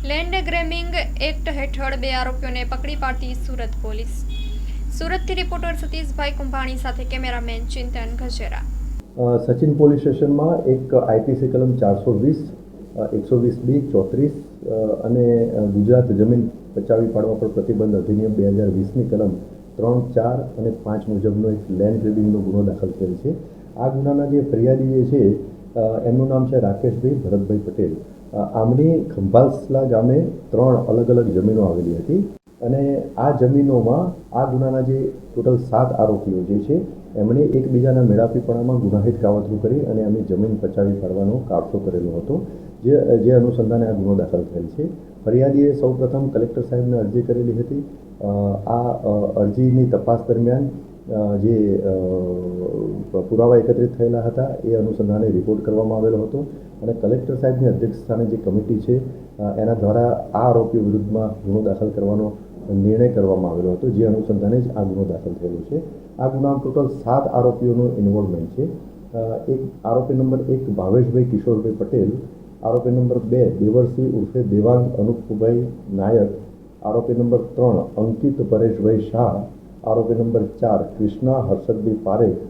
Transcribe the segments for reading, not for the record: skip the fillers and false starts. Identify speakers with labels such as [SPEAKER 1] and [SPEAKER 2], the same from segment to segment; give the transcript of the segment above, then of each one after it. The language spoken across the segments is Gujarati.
[SPEAKER 1] લેન્ડ ગ્રેબિંગ એક્ટ હેઠળ 2 આરોપીઓને પકડી પાડતી સુરત પોલીસ. સુરતથી રિપોર્ટર સતીશભાઈ કુંભાણી સાથે કેમેરામેન ચિંતન ગજેરા.
[SPEAKER 2] સચિન પોલીસ સ્ટેશનમાં એક આઈપીસી કલમ 420, 120B, 34 અને ગુજરાત જમીન પચાવી પાડવા પર પ્રતિબંધ અધિનિયમ 2020ની કલમ 3, 4 અને 5 મુજબનો એક લેન્ડ ગ્રેબિંગનો ગુનો દાખલ થયેલ છે. આ ગુનાના જે ફરિયાદી છે એમનું નામ છે રાકેશભાઈ ભરતભાઈ પટેલ. આમની ખંભાસલા ગામે 3 અલગ અલગ જમીનો આવેલી હતી અને આ જમીનોમાં આ ગુનાના જે ટોટલ 7 આરોપીઓ જે છે એમણે એકબીજાના મેળાપીપણામાં ગુનાહિત કાવતરું કરી અને એમની જમીન પચાવી પાડવાનો કાવતો કરેલો હતો, જે અનુસંધાને આ ગુનો દાખલ થયેલ છે. ફરિયાદીએ સૌપ્રથમ કલેક્ટર સાહેબને અરજી કરેલી હતી. આ અરજીની તપાસ દરમિયાન જે પુરાવા એકત્રિત થયેલા હતા એ અનુસંધાને રિપોર્ટ કરવામાં આવેલો હતો અને કલેક્ટર સાહેબની અધ્યક્ષસ્થાને જે કમિટી છે એના દ્વારા આ આરોપીઓ વિરુદ્ધમાં ગુનો દાખલ કરવાનો નિર્ણય કરવામાં આવેલો હતો, જે અનુસંધાને જ આ ગુનો દાખલ થયેલો છે. આ ગુનામાં ટોટલ 7 આરોપીઓનું ઇન્વોલ્વમેન્ટ છે. એક આરોપી નંબર 1 ભાવેશભાઈ કિશોરભાઈ પટેલ, આરોપી નંબર 2 દેવરસિંહ ઉર્ફે દેવાંગ અનુપભાઈ નાયક, આરોપી નંબર 3 અંકિત પરેશભાઈ શાહ, આરોપી નંબર 4 કૃષ્ણા હર્ષદભાઈ પારેખ,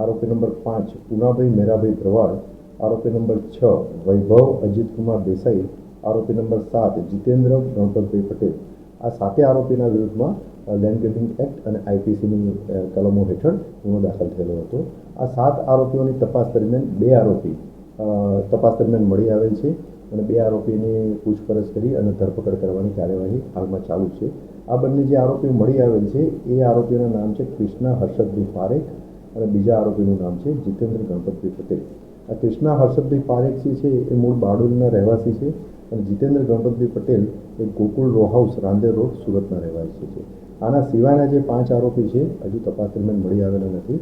[SPEAKER 2] આરોપી નંબર 5 પૂનાભાઈ મેરાભાઈ ભરવાડ, આરોપી નંબર 6 વૈભવ અજીતકુમાર દેસાઈ, આરોપી નંબર 7 જીતેન્દ્ર ગણપતભાઈ પટેલ. આ 7 આરોપીના વિરુદ્ધમાં લેન્ડ ગ્રેબિંગ એક્ટ અને આઈપીસીની કલમો હેઠળ ગુનો દાખલ થયેલો હતો. આ 7 આરોપીઓની તપાસ દરમિયાન 2 આરોપી તપાસ દરમિયાન મળી આવેલ છે અને 2 આરોપીની પૂછપરછ કરી અને ધરપકડ કરવાની કાર્યવાહી હાલમાં ચાલુ છે. આ બંને જે આરોપીઓ મળી આવેલ છે એ આરોપીઓના નામ છે કૃષ્ણા હર્ષદભાઈ પારેખ અને બીજા આરોપીનું નામ છે જીતેન્દ્ર ગણપતભાઈ પટેલ. આ કૃષ્ણા હર્ષદભાઈ પારેખ જે છે એ મૂળ બારડોલીના રહેવાસી છે અને જીતેન્દ્ર ગણપતભાઈ પટેલ એ Gokul row house Rander road સુરતના રહેવાસી છે. આના સિવાયના જે 5 આરોપી છે હજુ તપાસ દરમિયાન મળી આવેલા નથી.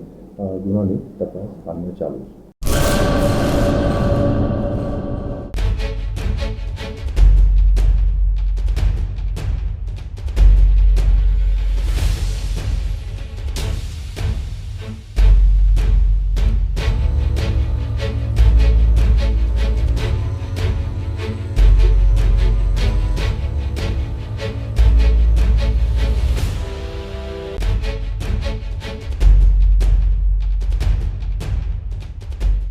[SPEAKER 2] ગુનાની તપાસ હાલમાં ચાલુ છે.